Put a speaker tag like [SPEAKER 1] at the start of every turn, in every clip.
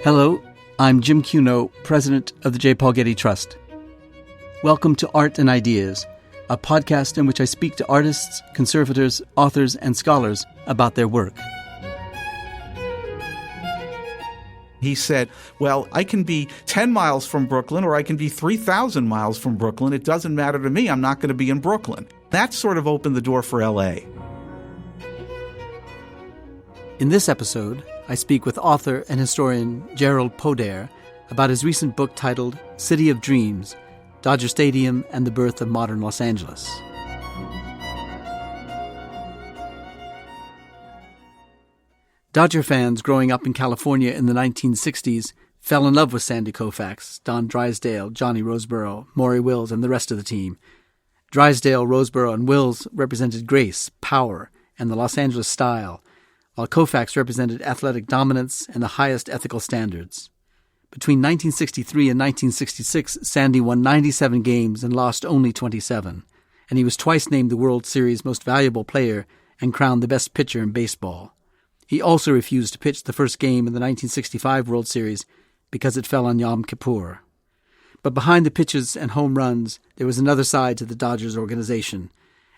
[SPEAKER 1] Hello, I'm Jim Cuno, president of the J. Paul Getty Trust. Welcome to Art and Ideas, a podcast in which I speak to artists, conservators, authors, and scholars about their work.
[SPEAKER 2] He said, well, I can be 10 miles from Brooklyn or I can be 3,000 miles from Brooklyn. It doesn't matter to me. I'm not going to be in Brooklyn. That sort of opened the door for L.A.
[SPEAKER 1] In this episode, I speak with author and historian Jerald Podair about his recent book titled City of Dreams, Dodger Stadium and the Birth of Modern Los Angeles. Dodger fans growing up in California in the 1960s fell in love with Sandy Koufax, Don Drysdale, Johnny Roseboro, Maury Wills, and the rest of the team. Drysdale, Roseboro, and Wills represented grace, power, and the Los Angeles style, while Koufax represented athletic dominance and the highest ethical standards. Between 1963 and 1966, Sandy won 97 games and lost only 27, and he was twice named the World Series Most Valuable Player and crowned the best pitcher in baseball. He also refused to pitch the first game in the 1965 World Series because it fell on Yom Kippur. But behind the pitches and home runs, there was another side to the Dodgers organization,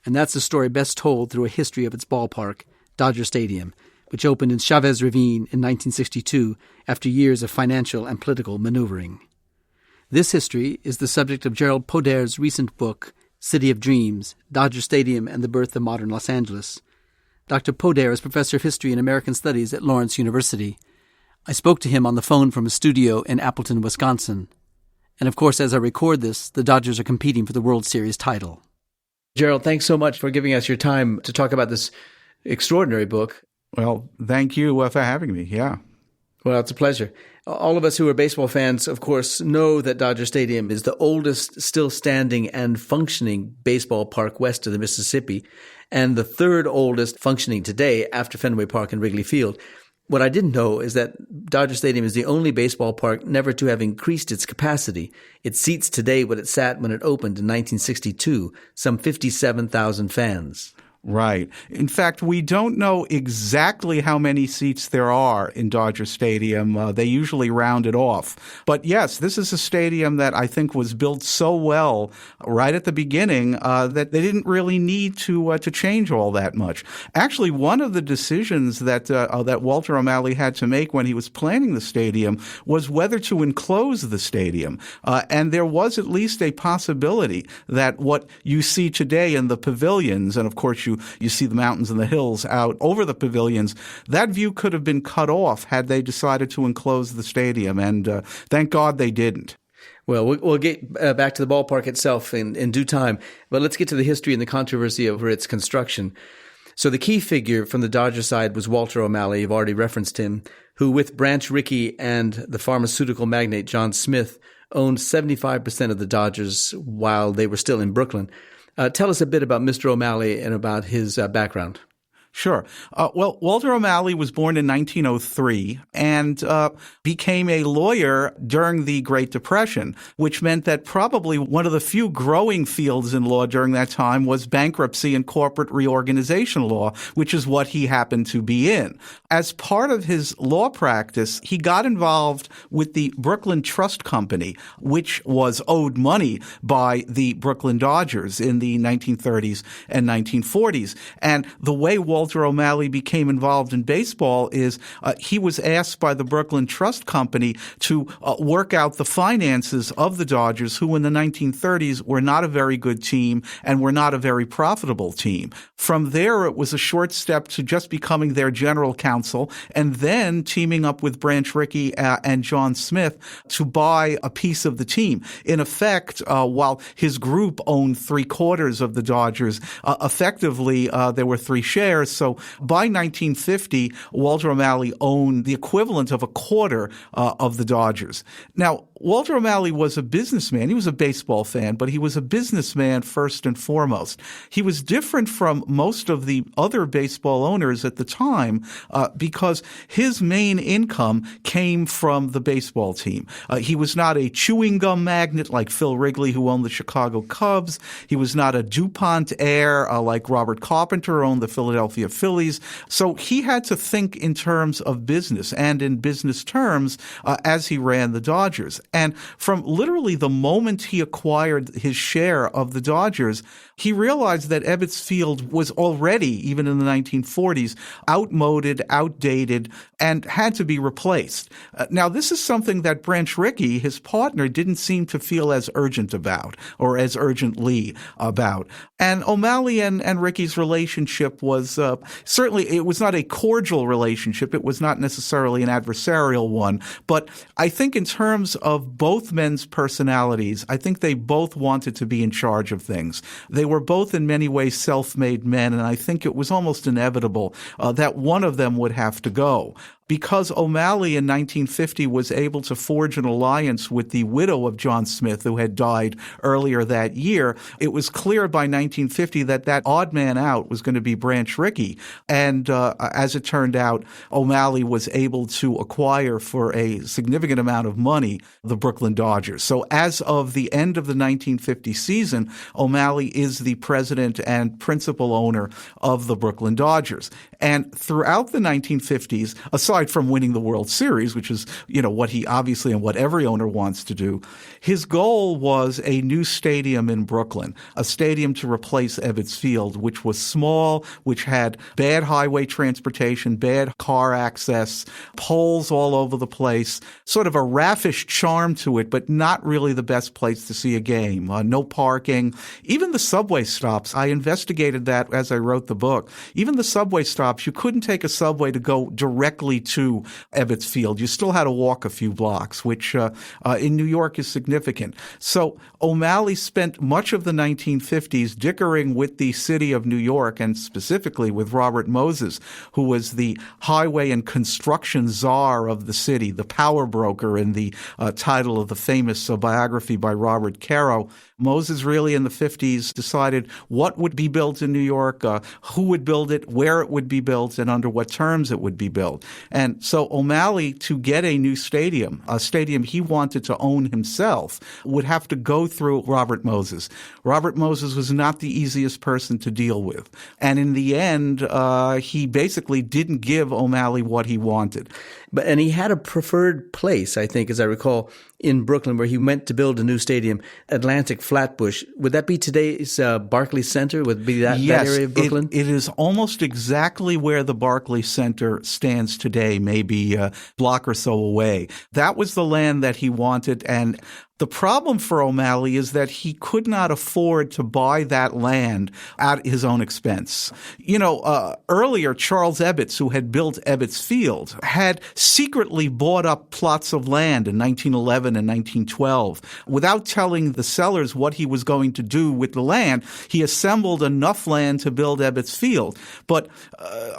[SPEAKER 1] and that's the story best told through a history of its ballpark, Dodger Stadium, which opened in Chavez Ravine in 1962 after years of financial and political maneuvering. This history is the subject of Jerald Podair's recent book, City of Dreams, Dodger Stadium and the Birth of Modern Los Angeles. Dr. Podair is professor of history and American studies at Lawrence University. I spoke to him on the phone from a studio in Appleton, Wisconsin. And of course, as I record this, the Dodgers are competing for the World Series title. Jerald, thanks so much for giving us your time to talk about this extraordinary book.
[SPEAKER 2] Well, thank you for having me, yeah.
[SPEAKER 1] Well, it's a pleasure. All of us who are baseball fans, of course, know that Dodger Stadium is the oldest still standing and functioning baseball park west of the Mississippi, and the third oldest functioning today after Fenway Park and Wrigley Field. What I didn't know is that Dodger Stadium is the only baseball park never to have increased its capacity. It seats today what it sat when it opened in 1962, some 57,000 fans.
[SPEAKER 2] Right. In fact, we don't know exactly how many seats there are in Dodger Stadium. They usually round it off. But yes, this is a stadium that I think was built so well right at the beginning that they didn't really need to change all that much. Actually, one of the decisions that Walter O'Malley had to make when he was planning the stadium was whether to enclose the stadium. And there was at least a possibility that what you see today in the pavilions, and of course you see the mountains and the hills out over the pavilions, that view could have been cut off had they decided to enclose the stadium, and thank God they didn't.
[SPEAKER 1] Well, we'll get back to the ballpark itself in due time, but let's get to the history and the controversy over its construction. So the key figure from the Dodger side was Walter O'Malley. You've already referenced him, who with Branch Rickey and the pharmaceutical magnate John Smith owned 75% of the Dodgers while they were still in Brooklyn. Tell us a bit about Mr. O'Malley and about his background.
[SPEAKER 2] Sure. Well, Walter O'Malley was born in 1903 and became a lawyer during the Great Depression, which meant that probably one of the few growing fields in law during that time was bankruptcy and corporate reorganization law, which is what he happened to be in. As part of his law practice, he got involved with the Brooklyn Trust Company, which was owed money by the Brooklyn Dodgers in the 1930s and 1940s. And the way Walter O'Malley became involved in baseball is he was asked by the Brooklyn Trust Company to work out the finances of the Dodgers, who in the 1930s were not a very good team and were not a very profitable team. From there, it was a short step to just becoming their general counsel and then teaming up with Branch Rickey and John Smith to buy a piece of the team. In effect, while his group owned 3/4 of the Dodgers, effectively there were 3 shares. So by 1950, Walter O'Malley owned the equivalent of 1/4 of the Dodgers. Now, Walter O'Malley was a businessman. He was a baseball fan, but he was a businessman first and foremost. He was different from most of the other baseball owners at the time because his main income came from the baseball team. He was not a chewing gum magnate like Phil Wrigley, who owned the Chicago Cubs. He was not a DuPont heir like Robert Carpenter, who owned the Philadelphia Phillies. So he had to think in terms of business and in business terms as he ran the Dodgers. And from literally the moment he acquired his share of the Dodgers, he realized that Ebbets Field was already, even in the 1940s, outmoded, outdated, and had to be replaced. Now, this is something that Branch Rickey, his partner, didn't seem to feel as urgent about or as urgently about. And O'Malley and Rickey's relationship was certainly, it was not a cordial relationship. It was not necessarily an adversarial one. But I think in terms of both men's personalities, I think they both wanted to be in charge of things. They were both in many ways self-made men, and I think it was almost inevitable that one of them would have to go. Because O'Malley in 1950 was able to forge an alliance with the widow of John Smith, who had died earlier that year, it was clear by 1950 that that odd man out was going to be Branch Rickey. And as it turned out, O'Malley was able to acquire for a significant amount of money the Brooklyn Dodgers. So as of the end of the 1950 season, O'Malley is the president and principal owner of the Brooklyn Dodgers. And throughout the 1950s, aside from winning the World Series, which is, what he obviously and what every owner wants to do, his goal was a new stadium in Brooklyn, a stadium to replace Ebbets Field, which was small, which had bad highway transportation, bad car access, poles all over the place, sort of a raffish charm to it, but not really the best place to see a game. No parking. Even the subway stops, I investigated that as I wrote the book. Even the subway stops, you couldn't take a subway to go directly to Ebbets Field. You still had to walk a few blocks, which in New York is significant. So O'Malley spent much of the 1950s dickering with the city of New York, and specifically with Robert Moses, who was the highway and construction czar of the city, the power broker in the title of the famous biography by Robert Caro. Moses really in the 50s decided what would be built in New York, who would build it, where it would be built, and under what terms it would be built. And so O'Malley, to get a new stadium, a stadium he wanted to own himself, would have to go through Robert Moses. Robert Moses was not the easiest person to deal with. And in the end, he basically didn't give O'Malley what he wanted.
[SPEAKER 1] And he had a preferred place, I think, as I recall, in Brooklyn, where he went to build a new stadium, Atlantic Flatbush. Would that be today's Barclays Center? Would it be that area of Brooklyn?
[SPEAKER 2] It is almost exactly where the Barclays Center stands today, maybe a block or so away. That was the land that he wanted, and the problem for O'Malley is that he could not afford to buy that land at his own expense. Earlier, Charles Ebbets, who had built Ebbets Field, had secretly bought up plots of land in 1911 and 1912. Without telling the sellers what he was going to do with the land, he assembled enough land to build Ebbets Field. But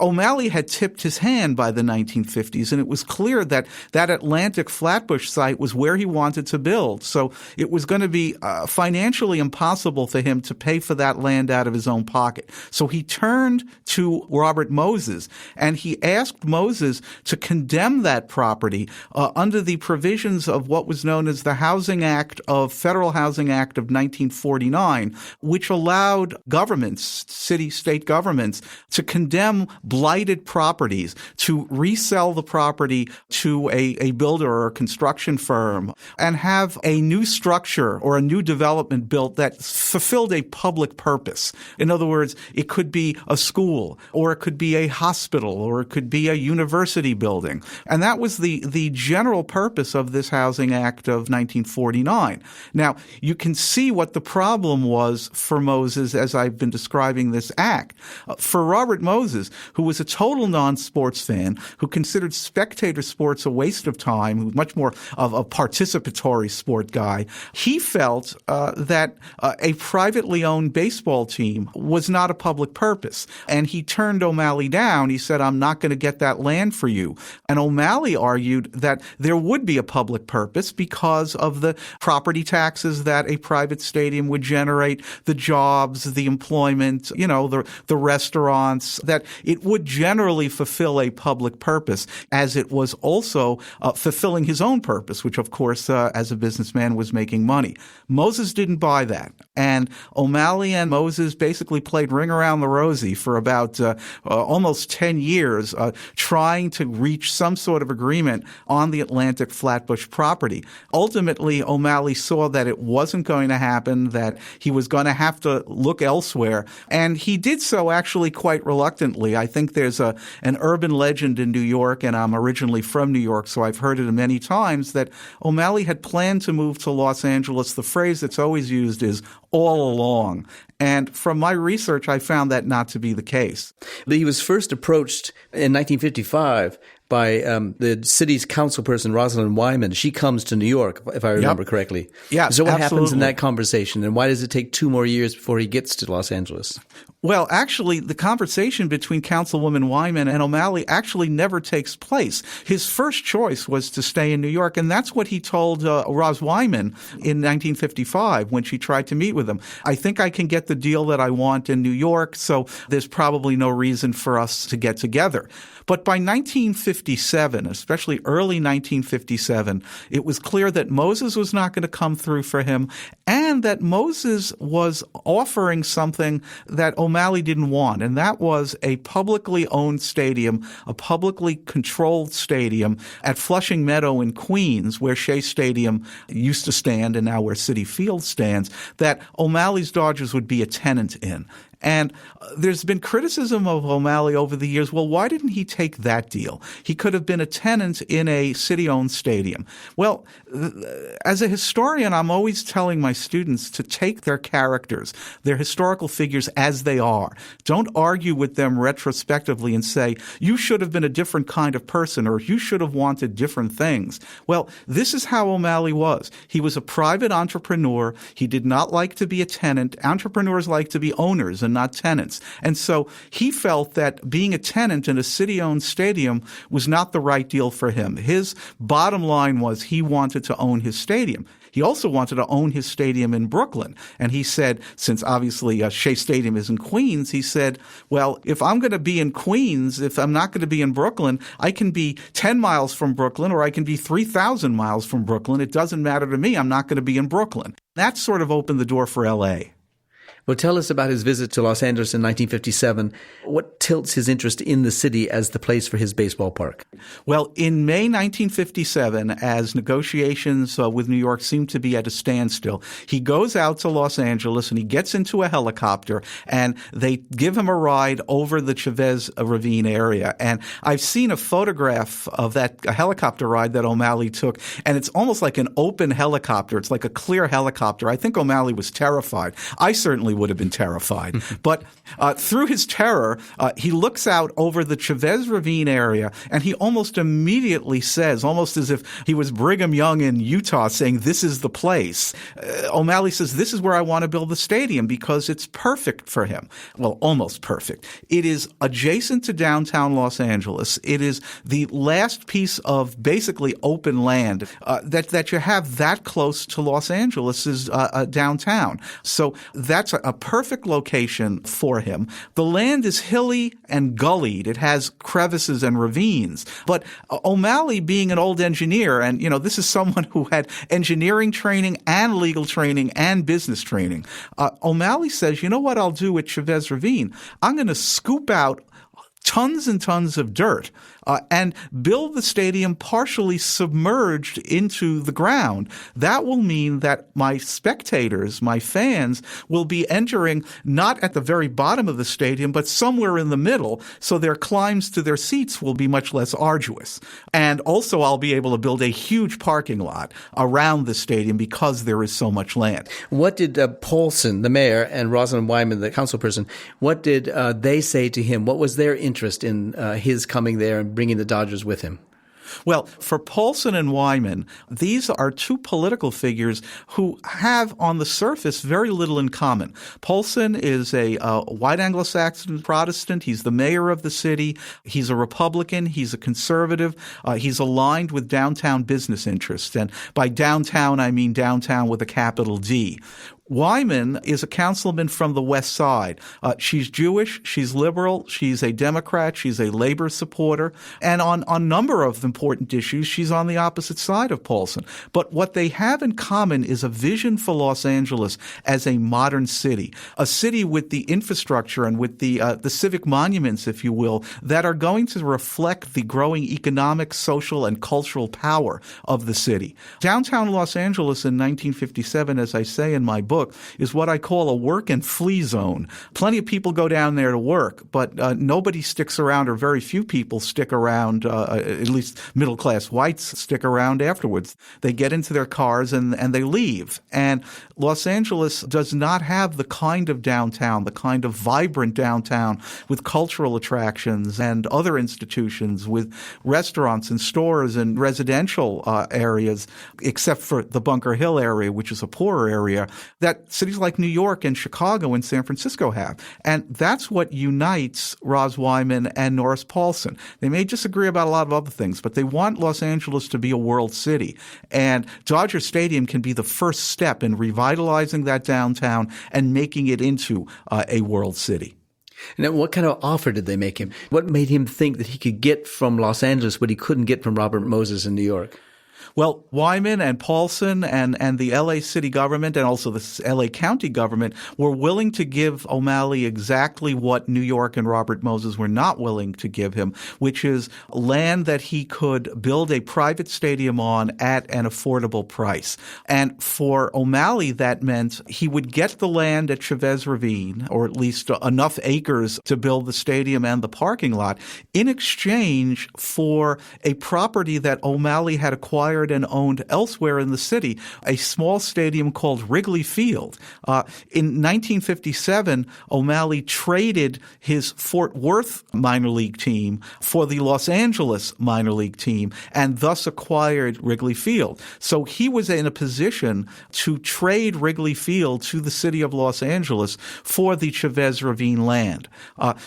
[SPEAKER 2] O'Malley had tipped his hand by the 1950s, and it was clear that that Atlantic Flatbush site was where he wanted to build. So it was going to be financially impossible for him to pay for that land out of his own pocket. So he turned to Robert Moses, and he asked Moses to condemn that property under the provisions of what was known as the Federal Housing Act of 1949, which allowed governments, state governments, to condemn blighted properties, to resell the property to a builder or a construction firm, and have a new structure or a new development built that fulfilled a public purpose. In other words, it could be a school, or it could be a hospital, or it could be a university building. And that was the general purpose of this Housing Act of 1949. Now, you can see what the problem was for Moses as I've been describing this act. For Robert Moses, who was a total non-sports fan, who considered spectator sports a waste of time, who was much more of a participatory sport private guy. He felt that a privately owned baseball team was not a public purpose. And he turned O'Malley down. He said, I'm not going to get that land for you. And O'Malley argued that there would be a public purpose because of the property taxes that a private stadium would generate, the jobs, the employment, the restaurants, that it would generally fulfill a public purpose, as it was also fulfilling his own purpose, which, of course, as a businessman, was making money. Moses didn't buy that. And O'Malley and Moses basically played Ring Around the Rosie for about almost 10 years, trying to reach some sort of agreement on the Atlantic Flatbush property. Ultimately, O'Malley saw that it wasn't going to happen, that he was going to have to look elsewhere. And he did so actually quite reluctantly. I think there's an urban legend in New York, and I'm originally from New York, so I've heard it many times, that O'Malley had planned to move to Los Angeles. The phrase that's always used is all along. And from my research, I found that not to be the case.
[SPEAKER 1] He was first approached in 1955 by the city's councilperson, Rosalind Wyman. She comes to New York, if I remember correctly.
[SPEAKER 2] Yeah,
[SPEAKER 1] so what
[SPEAKER 2] absolutely.
[SPEAKER 1] happens in that conversation, and why does it take 2 more years before he gets to Los Angeles?
[SPEAKER 2] Well, actually, the conversation between Councilwoman Wyman and O'Malley actually never takes place. His first choice was to stay in New York, and that's what he told Ros Wyman in 1955 when she tried to meet with him. I think I can get the deal that I want in New York, so there's probably no reason for us to get together. But by 1957, especially early 1957, it was clear that Moses was not going to come through for him, and that Moses was offering something that O'Malley didn't want, and that was a publicly owned stadium, a publicly controlled stadium at Flushing Meadow in Queens, where Shea Stadium used to stand and now where Citi Field stands, that O'Malley's Dodgers would be a tenant in. And there's been criticism of O'Malley over the years. Well, why didn't he take that deal? He could have been a tenant in a city-owned stadium. Well, as a historian, I'm always telling my students to take their characters, their historical figures as they are. Don't argue with them retrospectively and say, you should have been a different kind of person, or you should have wanted different things. Well, this is how O'Malley was. He was a private entrepreneur. He did not like to be a tenant. Entrepreneurs like to be owners and not tenants. And so he felt that being a tenant in a city-owned stadium was not the right deal for him. His bottom line was he wanted to own his stadium. He also wanted to own his stadium in Brooklyn. And he said, since obviously Shea Stadium is in Queens, he said, well, if I'm going to be in Queens, if I'm not going to be in Brooklyn, I can be 10 miles from Brooklyn or I can be 3,000 miles from Brooklyn. It doesn't matter to me. I'm not going to be in Brooklyn. That sort of opened the door for L.A.
[SPEAKER 1] Well, tell us about his visit to Los Angeles in 1957. What tilts his interest in the city as the place for his baseball park?
[SPEAKER 2] Well, in May 1957, as negotiations with New York seemed to be at a standstill, he goes out to Los Angeles and he gets into a helicopter and they give him a ride over the Chavez Ravine area. And I've seen a photograph of that helicopter ride that O'Malley took, and it's almost like an open helicopter. It's like a clear helicopter. I think O'Malley was terrified. I certainly would have been terrified. But through his terror, he looks out over the Chavez Ravine area, and he almost immediately says, almost as if he was Brigham Young in Utah saying, this is the place. O'Malley says, this is where I want to build the stadium because it's perfect for him. Well, almost perfect. It is adjacent to downtown Los Angeles. It is the last piece of basically open land that you have that close to Los Angeles's downtown. So that's a perfect location for him. The land is hilly and gullied. It has crevices and ravines. But O'Malley, being an old engineer, and this is someone who had engineering training and legal training and business training, O'Malley says, you know what I'll do with Chavez Ravine? I'm going to scoop out tons and tons of dirt and build the stadium partially submerged into the ground. That will mean that my spectators, my fans, will be entering not at the very bottom of the stadium, but somewhere in the middle, so their climbs to their seats will be much less arduous. And also I'll be able to build a huge parking lot around the stadium because there is so much land.
[SPEAKER 1] What did Paulson, the mayor, and Rosalind Wyman, the councilperson, what did they say to him? What was their interest in his coming there and bringing the Dodgers with him?
[SPEAKER 2] Well, for Paulson and Wyman, these are two political figures who have, on the surface, very little in common. Paulson is a white Anglo-Saxon Protestant. He's the mayor of the city. He's a Republican. He's a conservative. He's aligned with downtown business interests. And by downtown, I mean downtown with a capital D. Wyman is a councilman from the West Side. She's Jewish, she's liberal, she's a Democrat, she's a labor supporter, and on a number of important issues, she's on the opposite side of Paulson. But what they have in common is a vision for Los Angeles as a modern city, a city with the infrastructure and with the civic monuments, if you will, that are going to reflect the growing economic, social, and cultural power of the city. Downtown Los Angeles in 1957, as I say in my book, is what I call a work and flee zone. Plenty of people go down there to work, but nobody sticks around, or very few people stick around, at least middle-class whites stick around afterwards. They get into their cars and they leave. And Los Angeles does not have the kind of downtown, the kind of vibrant downtown with cultural attractions and other institutions, with restaurants and stores and residential areas, except for the Bunker Hill area, which is a poorer area, that cities like New York and Chicago and San Francisco have. And that's what unites Roz Wyman and Norris Paulson. They may disagree about a lot of other things, but they want Los Angeles to be a world city. And Dodger Stadium can be the first step in revitalizing that downtown and making it into a world city.
[SPEAKER 1] Now, what kind of offer did they make him? What made him think that he could get from Los Angeles what he couldn't get from Robert Moses in New York?
[SPEAKER 2] Well, Wyman and Paulson and the L.A. city government and also the L.A. county government were willing to give O'Malley exactly what New York and Robert Moses were not willing to give him, which is land that he could build a private stadium on at an affordable price. And for O'Malley, that meant he would get the land at Chavez Ravine, or at least enough acres to build the stadium and the parking lot, in exchange for a property that O'Malley had acquired and owned elsewhere in the city, a small stadium called Wrigley Field. In 1957, O'Malley traded his Fort Worth minor league team for the Los Angeles minor league team and thus acquired Wrigley Field. So he was in a position to trade Wrigley Field to the city of Los Angeles for the Chavez Ravine land.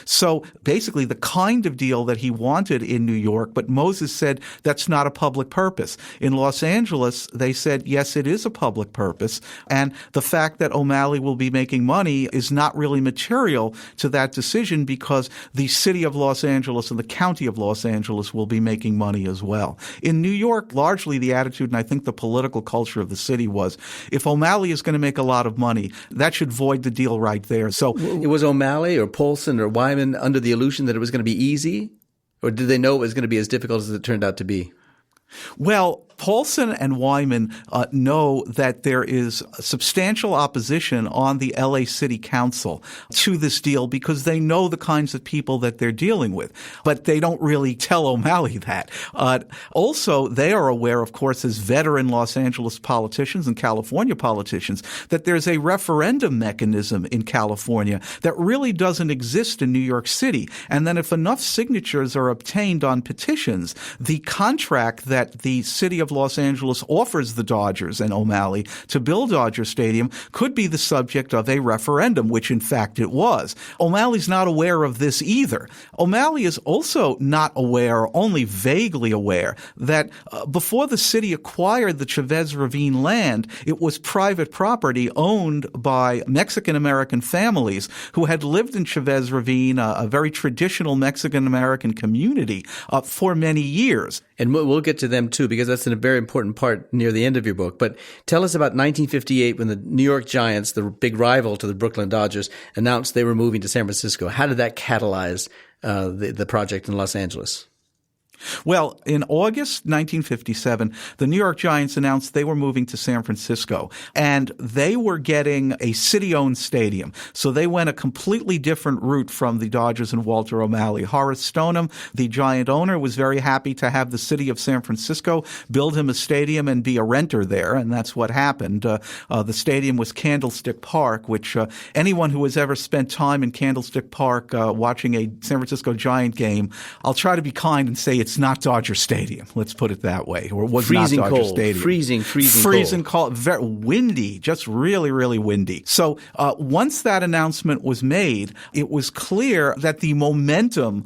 [SPEAKER 2] So basically the kind of deal that he wanted in New York, but Moses said that's not a public purpose. In Los Angeles, they said, yes, it is a public purpose, and the fact that O'Malley will be making money is not really material to that decision because the city of Los Angeles and the county of Los Angeles will be making money as well. In New York, largely the attitude, and I think the political culture of the city was, if O'Malley is going to make a lot of money, that should void the deal right there. So
[SPEAKER 1] it was O'Malley or Paulson or Wyman under the illusion that it was going to be easy? Or did they know it was going to be as difficult as it turned out to be?
[SPEAKER 2] Well, Paulson and Wyman know that there is substantial opposition on the L.A. City Council to this deal because they know the kinds of people that they're dealing with. But they don't really tell O'Malley that. Also, they are aware, of course, as veteran Los Angeles politicians and California politicians, that there's a referendum mechanism in California that really doesn't exist in New York City. And then if enough signatures are obtained on petitions, the contract that the city of Los Angeles offers the Dodgers and O'Malley to build Dodger Stadium could be the subject of a referendum, which in fact it was. O'Malley's not aware of this either. O'Malley is also not aware, only vaguely aware, that before the city acquired the Chavez Ravine land, it was private property owned by Mexican-American families who had lived in Chavez Ravine, a very traditional Mexican-American community, for many years.
[SPEAKER 1] And we'll get to them too, because that's a very important part near the end of your book. But tell us about 1958 when the New York Giants, the big rival to the Brooklyn Dodgers, announced they were moving to San Francisco. How did that catalyze the project in Los Angeles?
[SPEAKER 2] Well, in August 1957, the New York Giants announced they were moving to San Francisco, and they were getting a city-owned stadium. So they went a completely different route from the Dodgers and Walter O'Malley. Horace Stoneham, the Giant owner, was very happy to have the city of San Francisco build him a stadium and be a renter there, and that's what happened. The stadium was Candlestick Park, which anyone who has ever spent time in Candlestick Park watching a San Francisco Giant game, I'll try to be kind and say it's was not Dodger Stadium. Let's put it that way. Or it was
[SPEAKER 1] freezing
[SPEAKER 2] not Dodger
[SPEAKER 1] cold.
[SPEAKER 2] Stadium.
[SPEAKER 1] Freezing
[SPEAKER 2] cold. Very windy, just really, really windy. So once that announcement was made, it was clear that the momentum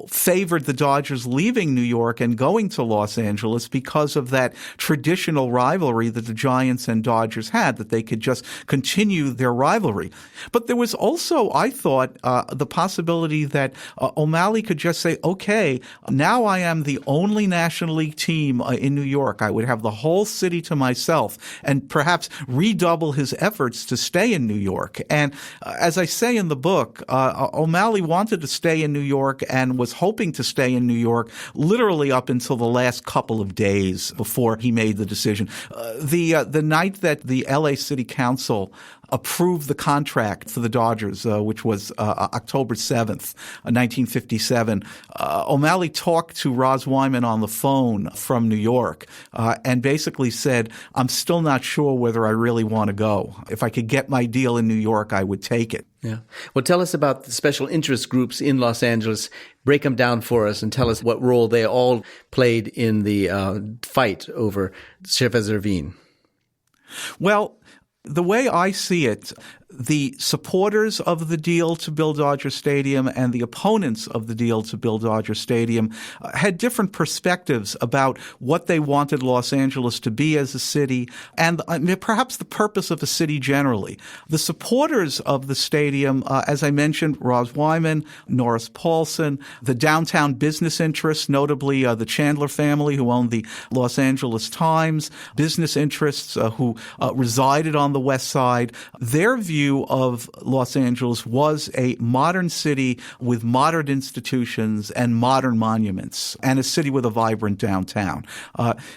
[SPEAKER 2] favored the Dodgers leaving New York and going to Los Angeles because of that traditional rivalry that the Giants and Dodgers had, that they could just continue their rivalry. But there was also, I thought, the possibility that O'Malley could just say, okay, now I am the only National League team in New York. I would have the whole city to myself, and perhaps redouble his efforts to stay in New York. And as I say in the book, O'Malley wanted to stay in New York and was hoping to stay in New York literally up until the last couple of days before he made the decision. The night that the L.A. City Council approved the contract for the Dodgers, which was October 7th, 1957. O'Malley talked to Roz Wyman on the phone from New York and basically said, I'm still not sure whether I really want to go. If I could get my deal in New York, I would take it.
[SPEAKER 1] Yeah. Well, tell us about the special interest groups in Los Angeles. Break them down for us and tell us what role they all played in the fight over Chavez Ravine.
[SPEAKER 2] Well, the way I see it, the supporters of the deal to build Dodger Stadium and the opponents of the deal to build Dodger Stadium had different perspectives about what they wanted Los Angeles to be as a city and perhaps the purpose of a city generally. The supporters of the stadium, as I mentioned, Roz Wyman, Norris Paulson, the downtown business interests, notably the Chandler family who owned the Los Angeles Times, business interests who resided on the West Side, their view of Los Angeles was a modern city with modern institutions and modern monuments, and a city with a vibrant downtown.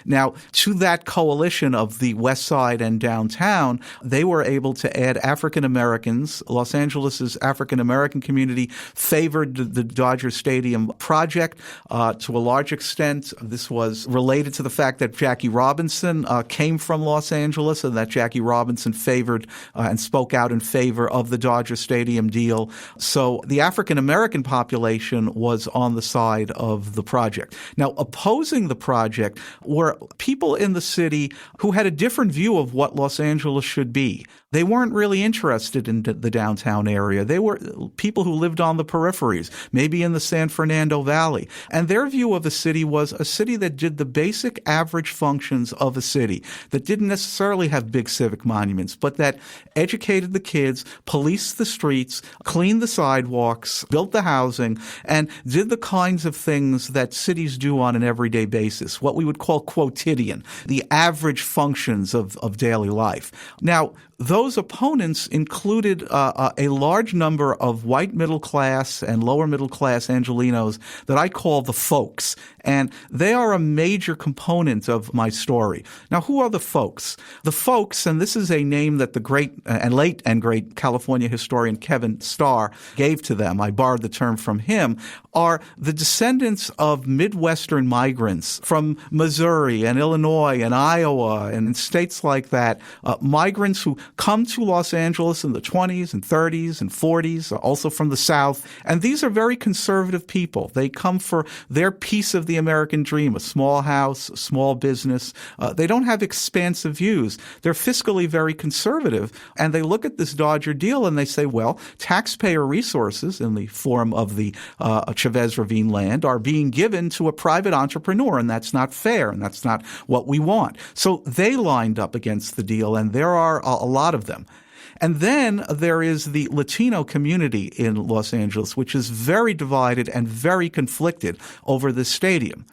[SPEAKER 2] Now, to that coalition of the West Side and downtown, they were able to add African Americans. Los Angeles's African American community favored the Dodger Stadium project to a large extent. This was related to the fact that Jackie Robinson came from Los Angeles, and that Jackie Robinson favored and spoke out in favor of the Dodger Stadium deal. So the African American population was on the side of the project. Now, opposing the project were people in the city who had a different view of what Los Angeles should be. They weren't really interested in the downtown area. They were people who lived on the peripheries, maybe in the San Fernando Valley. And their view of the city was a city that did the basic average functions of a city, that didn't necessarily have big civic monuments, but that educated the kids, policed the streets, cleaned the sidewalks, built the housing, and did the kinds of things that cities do on an everyday basis, what we would call quotidian, the average functions of daily life. Now, those opponents included a large number of white middle class and lower middle class Angelenos that I call the folks. And they are a major component of my story. Now, who are the folks? The folks, and this is a name that the great and late and great California historian Kevin Starr gave to them, I borrowed the term from him, are the descendants of Midwestern migrants from Missouri and Illinois and Iowa and states like that, migrants who come to Los Angeles in the 20s and 30s and 40s, also from the South. And these are very conservative people. They come for their piece of the American dream, a small house, a small business. They don't have expansive views. They're fiscally very conservative. And they look at this Dodger deal and they say, well, taxpayer resources in the form of the Chavez Ravine land are being given to a private entrepreneur, and that's not fair, and that's not what we want. So they lined up against the deal, and there are a lot of them. And then there is the Latino community in Los Angeles, which is very divided and very conflicted over this stadium.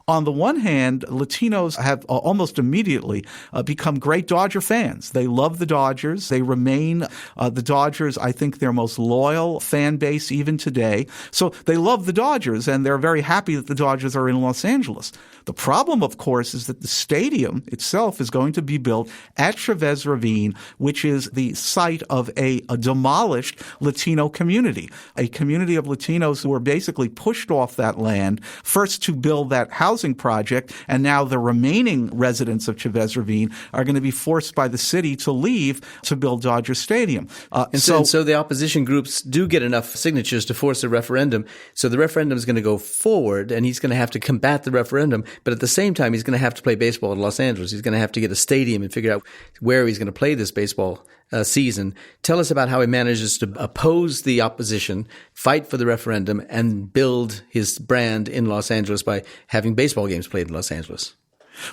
[SPEAKER 2] On the one hand, Latinos have almost immediately become great Dodger fans. They love the Dodgers. They remain the Dodgers, I think, their most loyal fan base even today. So they love the Dodgers, and they're very happy that the Dodgers are in Los Angeles. The problem, of course, is that the stadium itself is going to be built at Chavez Ravine, which is the site of a demolished Latino community, a community of Latinos who were basically pushed off that land, first to build that housing project, and now the remaining residents of Chavez Ravine are going to be forced by the city to leave to build Dodger Stadium.
[SPEAKER 1] So the opposition groups do get enough signatures to force a referendum. So the referendum is going to go forward, and he's going to have to combat the referendum. But at the same time, he's going to have to play baseball in Los Angeles. He's going to have to get a stadium and figure out where he's going to play this baseball season. Tell us about how he manages to oppose the opposition, fight for the referendum, and build his brand in Los Angeles by having baseball games played in Los Angeles.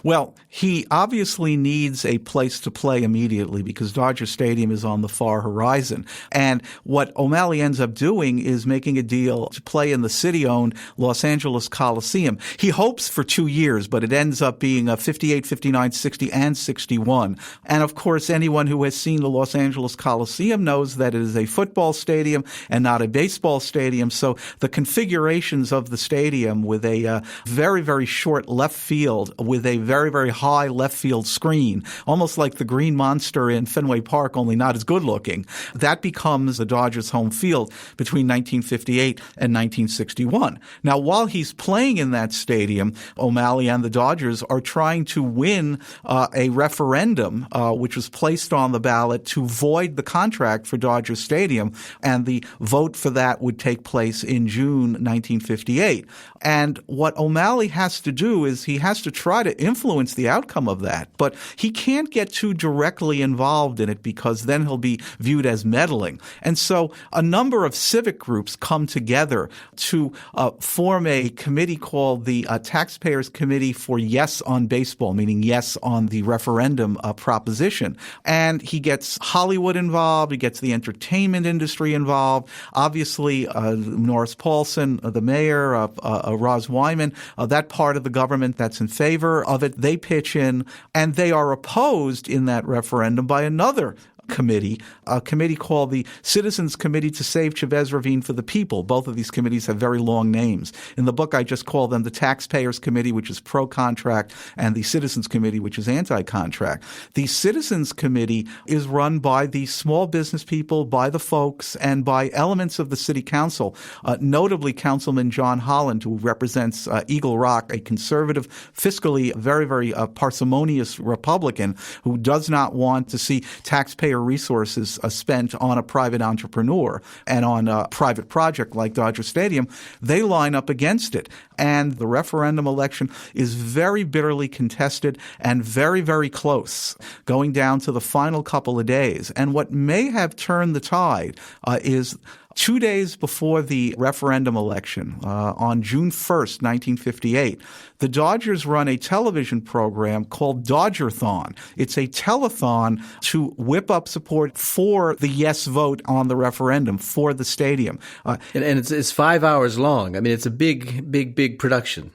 [SPEAKER 2] Well, he obviously needs a place to play immediately because Dodger Stadium is on the far horizon. And what O'Malley ends up doing is making a deal to play in the city-owned Los Angeles Coliseum. He hopes for 2 years, but it ends up being 58, 59, 60, and 61. And, of course, anyone who has seen the Los Angeles Coliseum knows that it is a football stadium and not a baseball stadium. So the configurations of the stadium with a very, very short left field with a very, very high left field screen, almost like the Green Monster in Fenway Park, only not as good looking. That becomes the Dodgers' home field between 1958 and 1961. Now, while he's playing in that stadium, O'Malley and the Dodgers are trying to win a referendum, which was placed on the ballot to void the contract for Dodger Stadium, and the vote for that would take place in June 1958. And what O'Malley has to do is he has to try to influence the outcome of that, but he can't get too directly involved in it because then he'll be viewed as meddling. And so a number of civic groups come together to form a committee called the Taxpayers Committee for Yes on Baseball, meaning yes on the referendum proposition. And he gets Hollywood involved. He gets the entertainment industry involved. Obviously, Norris Paulson, the mayor, Roz Wyman, that part of the government that's in favor of it, they pitch in, and they are opposed in that referendum by another committee, a committee called the Citizens Committee to Save Chavez Ravine for the People. Both of these committees have very long names. In the book, I just call them the Taxpayers Committee, which is pro-contract, and the Citizens Committee, which is anti-contract. The Citizens Committee is run by the small business people, by the folks, and by elements of the city council, notably Councilman John Holland, who represents Eagle Rock, a conservative, fiscally very, very parsimonious Republican who does not want to see taxpayer resources spent on a private entrepreneur and on a private project like Dodger Stadium. They line up against it. And the referendum election is very bitterly contested and very, very close, going down to the final couple of days. And what may have turned the tide is 2 days before the referendum election, on June 1st, 1958, the Dodgers run a television program called Dodgerthon. It's a telethon to whip up support for the yes vote on the referendum for the stadium.
[SPEAKER 1] And it's 5 hours long. I mean, it's a big production.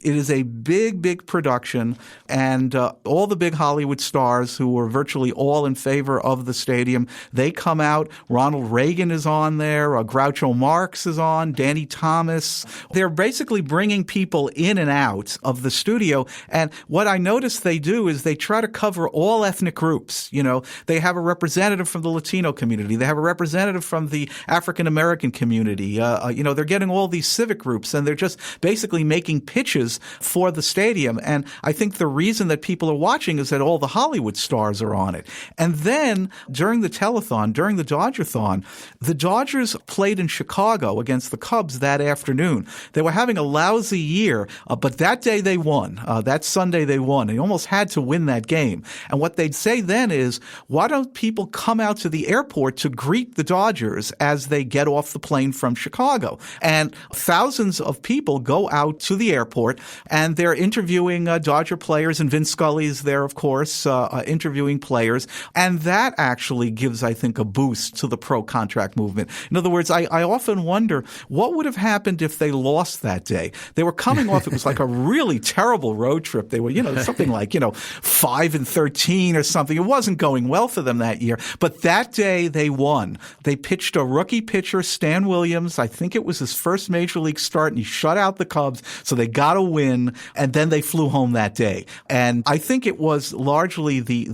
[SPEAKER 2] It is a big, big production, and all the big Hollywood stars who were virtually all in favor of the stadium, they come out. Ronald Reagan is on there. Groucho Marx is on. Danny Thomas. They're basically bringing people in and out of the studio, and what I noticed they do is they try to cover all ethnic groups. You know, they have a representative from the Latino community. They have a representative from the African American community. They're getting all these civic groups, and they're just basically making pitches for the stadium. And I think the reason that people are watching is that all the Hollywood stars are on it. And then during the telethon, during the Dodgerthon, the Dodgers played in Chicago against the Cubs that afternoon. They were having a lousy year, but that day they won. That Sunday they won. They almost had to win that game. And what they'd say then is, why don't people come out to the airport to greet the Dodgers as they get off the plane from Chicago? And thousands of people go out to the airport, and they're interviewing Dodger players, and Vin Scully's there, of course, interviewing players. And that actually gives, I think, a boost to the pro-contract movement. In other words, I often wonder what would have happened if they lost that day. They were coming off, it was like a really terrible road trip. They were, something like, 5-13 or something. It wasn't going well for them that year. But that day they won. They pitched a rookie pitcher, Stan Williams. I think it was his first major league start, and he shut out the Cubs. So they got a flew in, and then they flew home that day. And I think it was largely the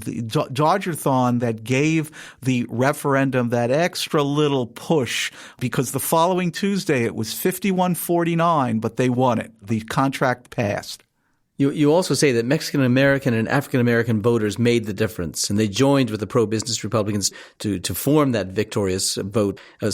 [SPEAKER 2] Dodger-thon that gave the referendum that extra little push, because the following Tuesday it was 51-49, but they won it. The contract passed.
[SPEAKER 1] You also say that Mexican-American and African-American voters made the difference, and they joined with the pro-business Republicans to form that victorious vote. I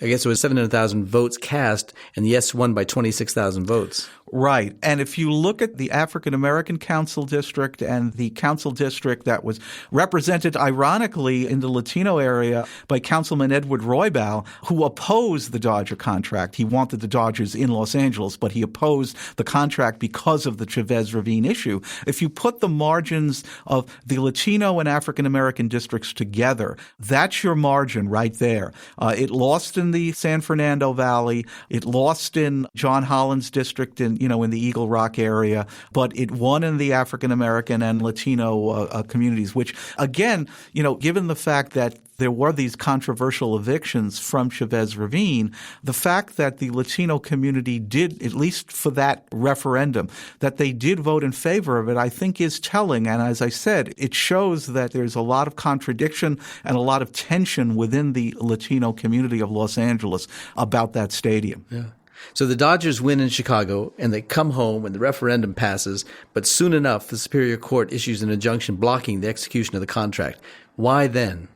[SPEAKER 1] guess it was 700,000 votes cast, and yes won by 26,000 votes.
[SPEAKER 2] Right. And if you look at the African-American Council District and the Council District that was represented, ironically, in the Latino area by Councilman Edward Roybal, who opposed the Dodger contract. He wanted the Dodgers in Los Angeles, but he opposed the contract because of the Chavez Ravine issue. If you put the margins of the Latino and African-American districts together, that's your margin right there. It lost in the San Fernando Valley. It lost in John Holland's district in the Eagle Rock area, but it won in the African-American and Latino communities, which, again, given the fact that there were these controversial evictions from Chavez Ravine, the fact that the Latino community did, at least for that referendum, that they did vote in favor of it, I think is telling. And as I said, it shows that there's a lot of contradiction and a lot of tension within the Latino community of Los Angeles about that stadium.
[SPEAKER 1] Yeah. So the Dodgers win in Chicago, and they come home, and the referendum passes. But soon enough, the Superior Court issues an injunction blocking the execution of the contract. Why then?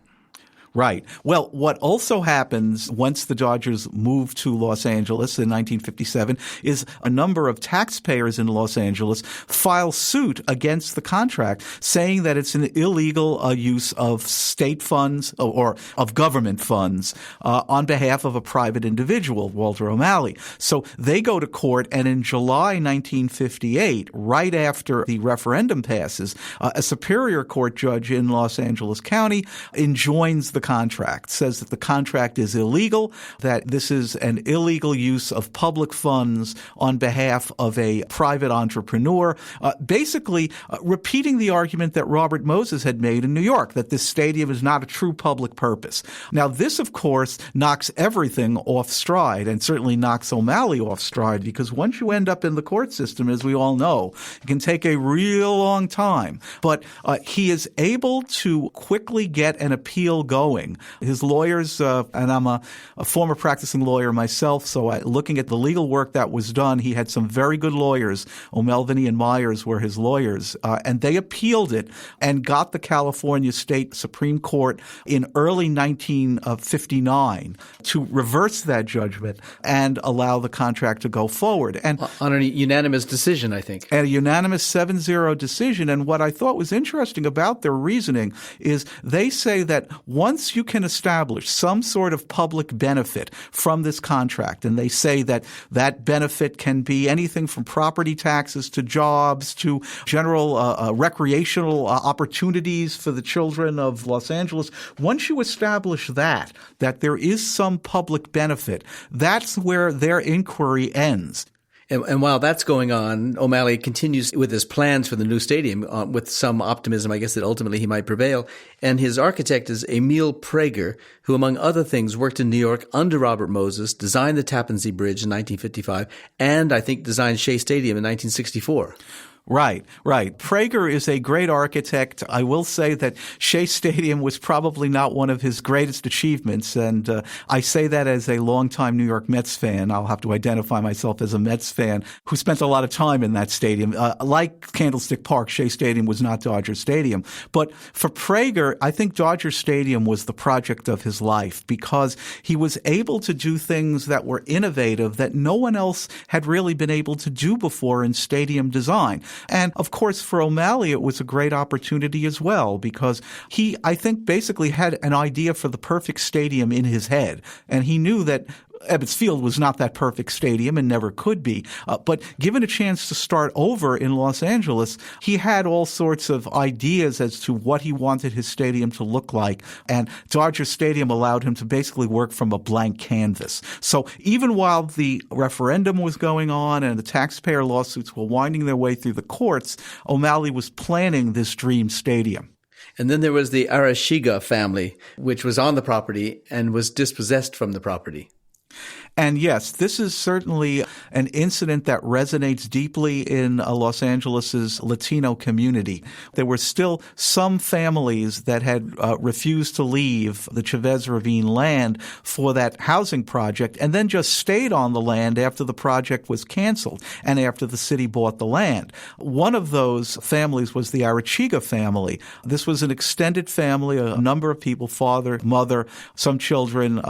[SPEAKER 2] Right. Well, what also happens once the Dodgers move to Los Angeles in 1957 is a number of taxpayers in Los Angeles file suit against the contract, saying that it's an illegal use of state funds or of government funds on behalf of a private individual, Walter O'Malley. So they go to court, and in July 1958, right after the referendum passes, a Superior Court judge in Los Angeles County enjoins the contract, says that the contract is illegal, that this is an illegal use of public funds on behalf of a private entrepreneur, basically repeating the argument that Robert Moses had made in New York, that this stadium is not a true public purpose. Now, this, of course, knocks everything off stride, and certainly knocks O'Malley off stride, because once you end up in the court system, as we all know, it can take a real long time. But he is able to quickly get an appeal going. His lawyers, and I'm a former practicing lawyer myself, so looking at the legal work that was done, he had some very good lawyers. O'Melveny and Myers were his lawyers, and they appealed it and got the California State Supreme Court in early 1959 to reverse that judgment and allow the contract to go forward. And
[SPEAKER 1] on a unanimous decision, I think.
[SPEAKER 2] And a unanimous 7-0 decision. And what I thought was interesting about their reasoning is they say that once you can establish some sort of public benefit from this contract, and they say that that benefit can be anything from property taxes to jobs to general recreational opportunities for the children of Los Angeles. Once you establish that there is some public benefit, that's where their inquiry ends.
[SPEAKER 1] And while that's going on, O'Malley continues with his plans for the new stadium with some optimism, I guess, that ultimately he might prevail. And his architect is Emil Prager, who, among other things, worked in New York under Robert Moses, designed the Tappan Zee Bridge in 1955, and I think designed Shea Stadium in 1964.
[SPEAKER 2] Right. Prager is a great architect. I will say that Shea Stadium was probably not one of his greatest achievements, and I say that as a longtime New York Mets fan. I'll have to identify myself as a Mets fan who spent a lot of time in that stadium. Like Candlestick Park, Shea Stadium was not Dodger Stadium. But for Prager, I think Dodger Stadium was the project of his life because he was able to do things that were innovative that no one else had really been able to do before in stadium design. And, of course, for O'Malley, it was a great opportunity as well because he, I think, basically had an idea for the perfect stadium in his head. And he knew that Ebbets Field was not that perfect stadium and never could be. But given a chance to start over in Los Angeles, he had all sorts of ideas as to what he wanted his stadium to look like. And Dodger Stadium allowed him to basically work from a blank canvas. So even while the referendum was going on and the taxpayer lawsuits were winding their way through the courts, O'Malley was planning this dream stadium.
[SPEAKER 1] And then there was the Arashiga family, which was on the property and was dispossessed from the property.
[SPEAKER 2] And yes, this is certainly an incident that resonates deeply in Los Angeles's Latino community. There were still some families that had refused to leave the Chavez Ravine land for that housing project and then just stayed on the land after the project was canceled and after the city bought the land. One of those families was the Arechiga family. This was an extended family, a number of people, father, mother, some children,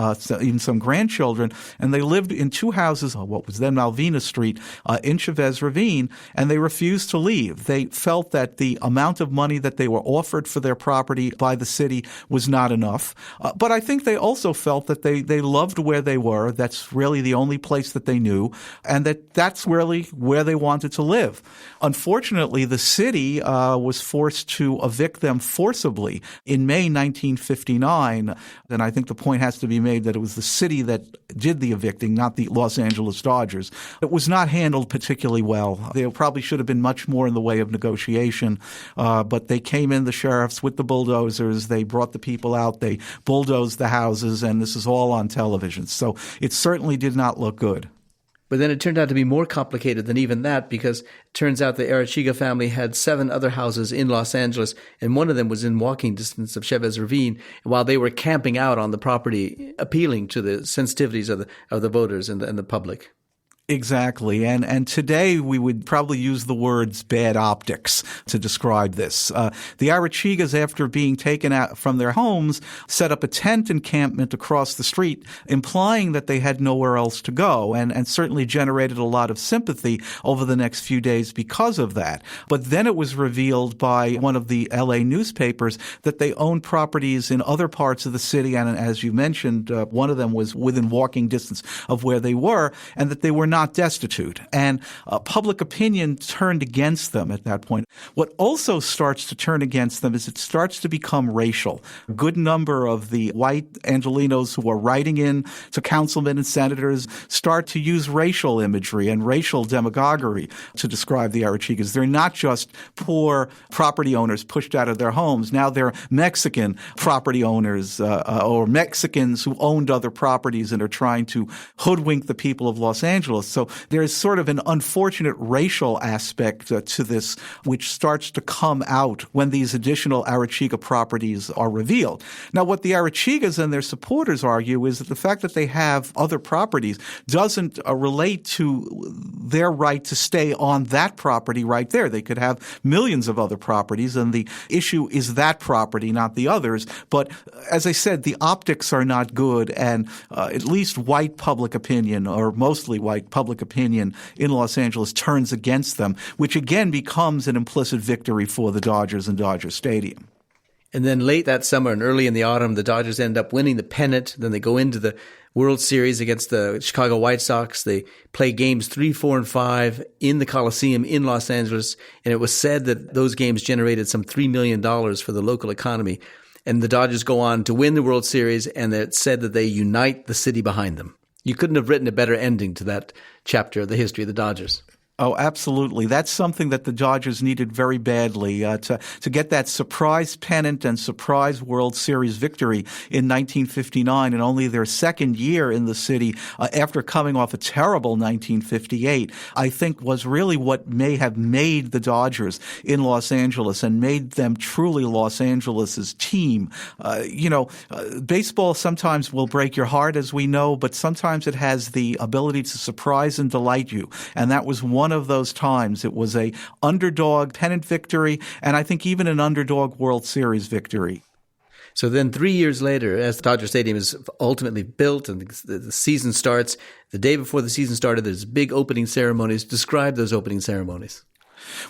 [SPEAKER 2] even some grandchildren, and they lived in two houses on what was then Malvina Street in Chavez Ravine, and they refused to leave. They felt that the amount of money that they were offered for their property by the city was not enough. But I think they also felt that they loved where they were. That's really the only place that they knew, and that's really where they wanted to live. Unfortunately, the city was forced to evict them forcibly in May 1959, and I think the point has to be made that it was the city that did the evicting, not the Los Angeles Dodgers. It was not handled particularly well. There probably should have been much more in the way of negotiation, but they came in, the sheriffs, with the bulldozers. They brought the people out. They bulldozed the houses, and this is all on television. So it certainly did not look good.
[SPEAKER 1] But then it turned out to be more complicated than even that, because it turns out the Arechiga family had 7 other houses in Los Angeles, and one of them was in walking distance of Chavez Ravine. And while they were camping out on the property, appealing to the sensitivities of the voters and the public.
[SPEAKER 2] Exactly. And today we would probably use the words bad optics to describe this. The Arechigas, after being taken out from their homes, set up a tent encampment across the street, implying that they had nowhere else to go, and certainly generated a lot of sympathy over the next few days because of that. But then it was revealed by one of the LA newspapers that they owned properties in other parts of the city, and as you mentioned, one of them was within walking distance of where they were, and that they were not destitute. And public opinion turned against them at that point. What also starts to turn against them is it starts to become racial. A good number of the white Angelenos who are writing in to councilmen and senators start to use racial imagery and racial demagoguery to describe the Arechigas. They're not just poor property owners pushed out of their homes. Now they're Mexican property owners or Mexicans who owned other properties and are trying to hoodwink the people of Los Angeles. So there's sort of an unfortunate racial aspect to this, which starts to come out when these additional Arechiga properties are revealed. Now, what the Arechigas and their supporters argue is that the fact that they have other properties doesn't relate to their right to stay on that property right there. They could have millions of other properties, and the issue is that property, not the others. But as I said, the optics are not good, and at least white public opinion, or mostly white public opinion in Los Angeles, turns against them, which again becomes an implicit victory for the Dodgers and Dodger Stadium.
[SPEAKER 1] And then late that summer and early in the autumn, the Dodgers end up winning the pennant. Then they go into the World Series against the Chicago White Sox. They play games 3, 4, and 5 in the Coliseum in Los Angeles. And it was said that those games generated some $3 million for the local economy. And the Dodgers go on to win the World Series, and it's said that they unite the city behind them. You couldn't have written a better ending to that chapter of the history of the Dodgers.
[SPEAKER 2] Oh, absolutely. That's something that the Dodgers needed very badly, to get that surprise pennant and surprise World Series victory in 1959, and only their second year in the city after coming off a terrible 1958, I think was really what may have made the Dodgers in Los Angeles and made them truly Los Angeles's team. Baseball sometimes will break your heart, as we know, but sometimes it has the ability to surprise and delight you. And that was one of those times. It was a underdog pennant victory, and I think even an underdog World Series victory.
[SPEAKER 1] So then 3 years later, as Dodger Stadium is ultimately built and the season starts, the day before the season started, there's big opening ceremonies. Describe those opening ceremonies.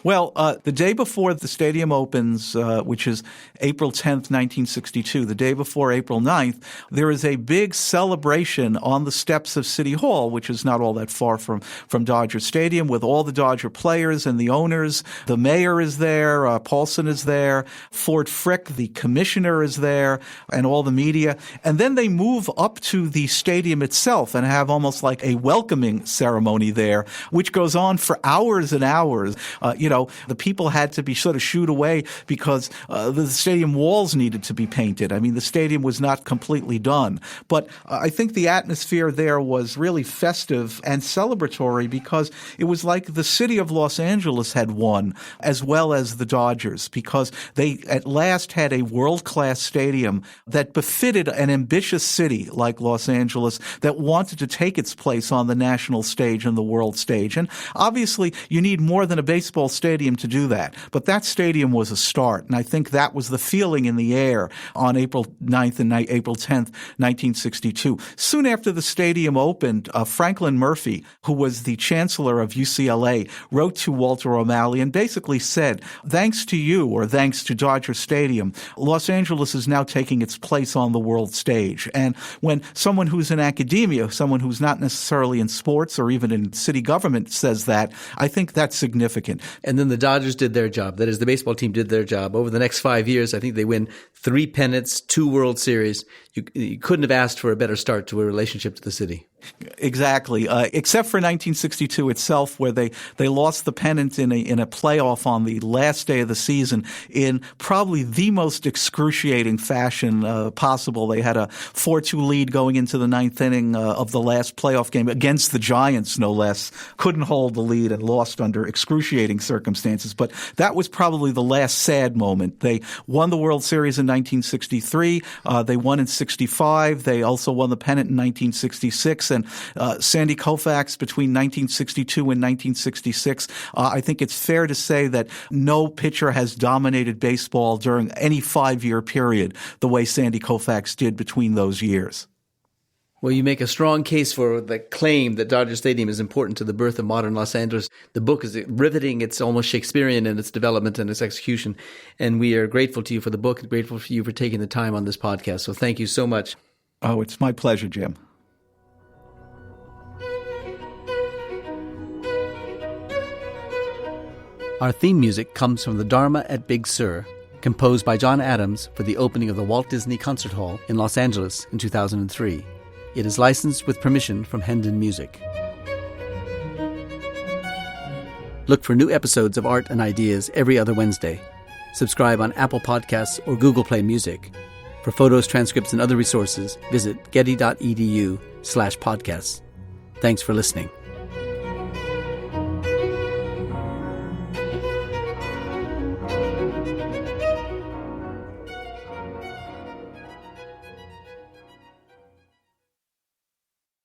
[SPEAKER 2] Well, the day before the stadium opens, which is April 10th, 1962, the day before April 9th, there is a big celebration on the steps of City Hall, which is not all that far from Dodger Stadium, with all the Dodger players and the owners. The mayor is there, Paulson is there, Ford Frick, the commissioner, is there, and all the media. And then they move up to the stadium itself and have almost like a welcoming ceremony there, which goes on for hours and hours. The people had to be sort of shooed away because the stadium walls needed to be painted. I mean, the stadium was not completely done. But I think the atmosphere there was really festive and celebratory because it was like the city of Los Angeles had won as well as the Dodgers, because they at last had a world-class stadium that befitted an ambitious city like Los Angeles that wanted to take its place on the national stage and the world stage. And obviously, you need more than a baseball stadium to do that. But that stadium was a start, and I think that was the feeling in the air on April 9th and April 10th, 1962. Soon after the stadium opened, Franklin Murphy, who was the chancellor of UCLA, wrote to Walter O'Malley and basically said, thanks to you, or thanks to Dodger Stadium, Los Angeles is now taking its place on the world stage. And when someone who's in academia, someone who's not necessarily in sports or even in city government says that, I think that's significant.
[SPEAKER 1] And then the Dodgers did their job. That is, the baseball team did their job. Over the next 5 years, I think they win 3 pennants, 2 World Series. You couldn't have asked for a better start to a relationship to the city.
[SPEAKER 2] Exactly, except for 1962 itself, where they lost the pennant in a playoff on the last day of the season in probably the most excruciating fashion possible. They had a 4-2 lead going into the 9th inning of the last playoff game against the Giants, no less. Couldn't hold the lead and lost under excruciating circumstances. But that was probably the last sad moment. They won the World Series in 1963. They won in 65. They also won the pennant in 1966. And Sandy Koufax between 1962 and 1966, I think it's fair to say that no pitcher has dominated baseball during any 5-year period the way Sandy Koufax did between those years.
[SPEAKER 1] Well, you make a strong case for the claim that Dodger Stadium is important to the birth of modern Los Angeles. The book is riveting. It's almost Shakespearean in its development and its execution. And we are grateful to you for the book and grateful for you for taking the time on this podcast. So thank you so much.
[SPEAKER 2] Oh, it's my pleasure, Jim.
[SPEAKER 1] Our theme music comes from the Dharma at Big Sur, composed by John Adams for the opening of the Walt Disney Concert Hall in Los Angeles in 2003. It is licensed with permission from Hendon Music. Look for new episodes of Art and Ideas every other Wednesday. Subscribe on Apple Podcasts or Google Play Music. For photos, transcripts, and other resources, visit getty.edu/podcasts. Thanks for listening.